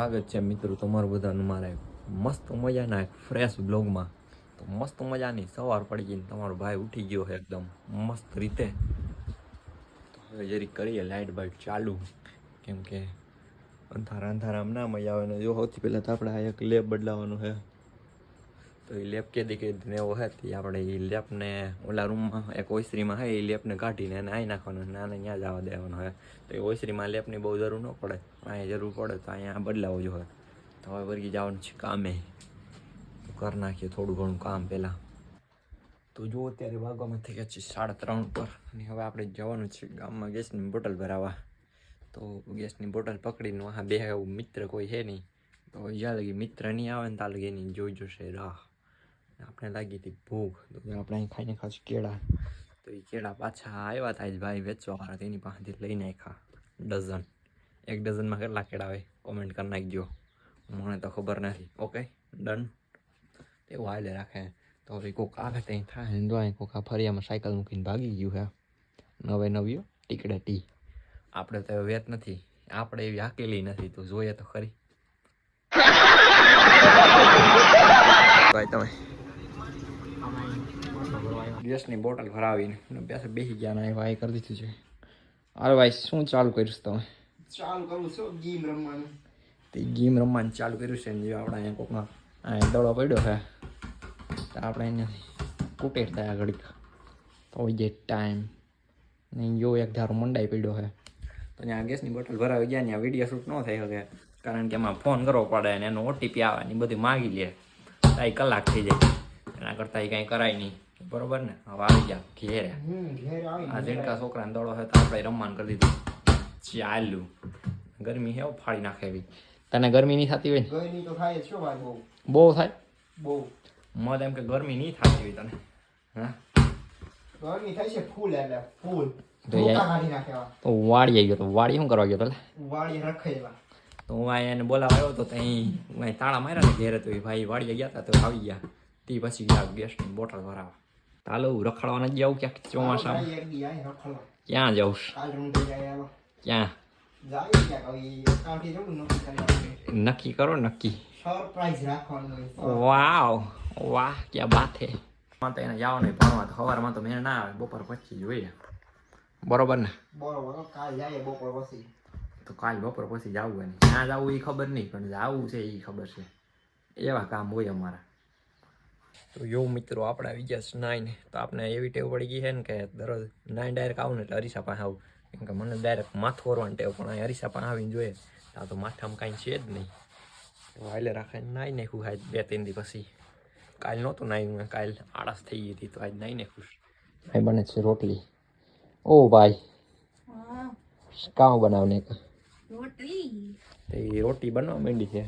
સ્વાગત છે મિત્રો તમારું બધાનું મારે મસ્ત મજાના એક ફ્રેશ બ્લોગમાં. તો મસ્ત મજાની સવાર પડી ગઈ, તમારો ભાઈ ઉઠી ગયો છે એકદમ મસ્ત રીતે. તો હવે જરીક કરીએ લાઇટ બાઇટ ચાલુ, કેમ કે અંધારા આમ ના મજા આવે ને. જો સૌથી પહેલાં તો આપણે આ એક લેપ બદલાવાનું છે. તો એ લેપ કે એવો છે તે આપણે એ લેપને ઓલા રૂમમાં એક ઓસરીમાં છે, એ લેપને કાઢીને એને આવી નાખવાનું, નાને ત્યાં જવા દેવાનો હોય. તો એ ઓસરીમાં લેપની બહુ જરૂર ન પડે, અહીંયા જરૂર પડે તો અહીંયા બદલાવો જોઈએ. તો હવે વર્ગી જવાનું છે કામે, તો કરી નાખીએ થોડું ઘણું કામ પહેલાં. તો જો અત્યારે વાગવામાં થઈ ગયા છે 3:30 પર, અને હવે આપણે જવાનું છે ગામમાં ગેસની બોટલ ભરાવવા. તો ગેસની બોટલ પકડીને વहाँ બે મિત્ર કોઈ છે નહીં, તો જ્યાં લગી મિત્ર નહીં આવે ને ત્યાં લગી એની જોઈ જશે રાહ. આપણે લાગી હતી ભૂખ, તો આપણે અહીં ખાઈને ખાસ કેળા. તો એ કેળા પાછા આવ્યા હતા ભાઈ વેચવાવાળા, તેની પાસેથી લઈને આવ્યા એક ડઝનમાં કેટલા કેળા હોય કોમેન્ટ કરી નાખજો, મને તો ખબર નથી. ઓકે ડન, એવું હાલે રાખે. તો હવે કોઈક આવે ત્યાં થાય ને, જો કોઈક આ ફરિયામાં સાયકલ મૂકીને ભાગી ગયું છે. નવ્યો ટીકડે ટી. આપણે તો વેત નથી, આપણે એવી હાકેલી નથી, તો જોઈએ તો ખરી ભાઈ. તમે ગેસની બોટલ ભરાવીને પાછા બેસી ગયા ને ભાઈ કરી દીધું છે. અરે ભાઈ શું ચાલુ કર્યું તમે? ચાલુ કરું છું ગેમ રમવાનું. તે ગેમ રમવાનું ચાલુ કર્યું છે ને, જો આપણે અહીંયા કોકમાં અહીંયા દડો પડ્યો છે, તો આપણે એને કૂટેર થયા ઘડીક તો જે ટાઈમ નહીં. જો એક ધારો મંડાઈ પડ્યો છે, તો ત્યાં ગેસની બોટલ ભરાવી ગયા ને વિડીયો શૂટ ન થઈ શકે, કારણ કે એમાં ફોન કરવો પડે ને એનો ઓટીપી આવે ને બધું માગી લે, તાઈ કલાક થઈ જાય. એના કરતાં એ કાંઈ કરાય નહીં, બરોબર ને? હવે આવી ગયા ઘેરે. આ ઝીણકા છોકરાને દડો છે તો આપણે રમવાનું કરી દીધું ચાલુ. ગરમી છે ફાડી નાખે એવી. તને ગરમી નહીં થતી હોય? ગરમી તો થાય છે ભાઈ, બહુ થાય. બહુ મત એમ કે ગરમી નહીં થતી હોય તને? હા ગરમી થાય છે ફૂલ, એટલે ફૂલ તો કાઢી નાખ્યા. તો વાડી આવી ગયો. તો વાડી શું કરવા ગયો તો? વાડી રખાયેલા. તો હું અહીંયા એને બોલાવા આવ્યો તો ત્યાં તાળા માર્યા ને ઘેરે, તો એ ભાઈ વાડીએ ગયા હતા તો આવી ગયા. તે પછી ગયા ગેસની બોટલ ભરાવા. ચાલો રખડવા નથી જવું ક્યાંક ચોમાસામાં? ક્યાં જવું? ક્યાં નક્કી કરો, નક્કી. સરપ્રાઈઝ રાખવાનું. વાવ વાહ ક્યાં બાત હે. માં તો એને જવાનું ભણવા, તો સવારમાં તો મેં ના આવે, બપોર પછી જોઈએ, બરોબર ને? બરોબર, કાલ જાય બપોર પછી. તો કાલ બપોર પછી જવું હોય ને, ક્યાં જવું એ ખબર નહીં, પણ જવું છે એ ખબર છે. એવા કામ હોય અમારા. તો યો મિત્રો આપણે આવી ગયા નાઈને. તો આપણે એવી ટેવ પડી ગઈ છે ને કે દરરોજ નાઈને ડાયરેક્ટ આવું ને એટલે અરીસા પાસે આવું, કેમ કે મને ડાયરેક્ટ માથું ઓરવાની ટેવ, પણ અહીં અરીસા પાસે આવીને જોઈએ આ તો માથામાં કાંઈ છે જ નહીં. તો હાલે રાખે નાઈ નાખ્યું હાજ 2-3 દી પછી. કાલ નહોતું નાઈ, કાલ આળસ થઈ ગઈ હતી, તો આજ નાઈ નાખ્યું. અહીં બને છે રોટલી. ઓ ભાઈ કામ બનાવને એ રોટી બનવા માંડી છે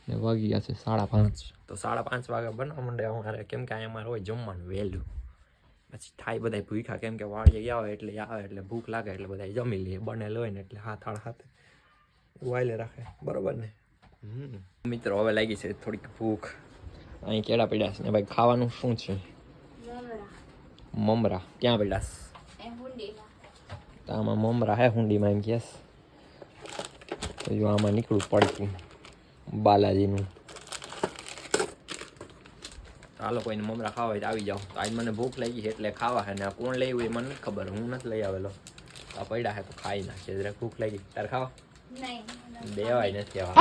ને વાગી ગયા છે 5:30. તો 5:30 વાગે બનવા માંડે અમારે, કેમ કે અહીંયા અમારે હોય જમવાનું વહેલું. પછી થાય બધા ભૂખ્યા, કેમ કે વાડીએ ગયા હોય એટલે આવે એટલે ભૂખ લાગે એટલે બધા જમી લે. બનેલ હોય ને એટલે 7:30 વાયલે રાખે, બરોબર ને? મિત્રો હવે લાગી છે થોડીક ભૂખ. અહીં કેળા પડ્યા છે ને ભાઈ. ખાવાનું શું છે? મમરા. ક્યાં પડ્યા? તો આમાં મમરા હે હુંડીમાં, એમ કેસ. તો જો આમાં નીકળું પડતું બાલાજીનું. ચાલો કોઈને મમરા ખાવા હોય તો આવી જાઓ. તો આજ મને ભૂખ લાગી છે એટલે ખાવા છે, ને કોણ લઈ હોય એ મને નથી ખબર, હું નથી લઈ આવેલો. આ પડ્યા છે તો ખાઈ નાખીએ. જરા ભૂખ લાગી. તારે ખાવા? દેવાય નથી આવા.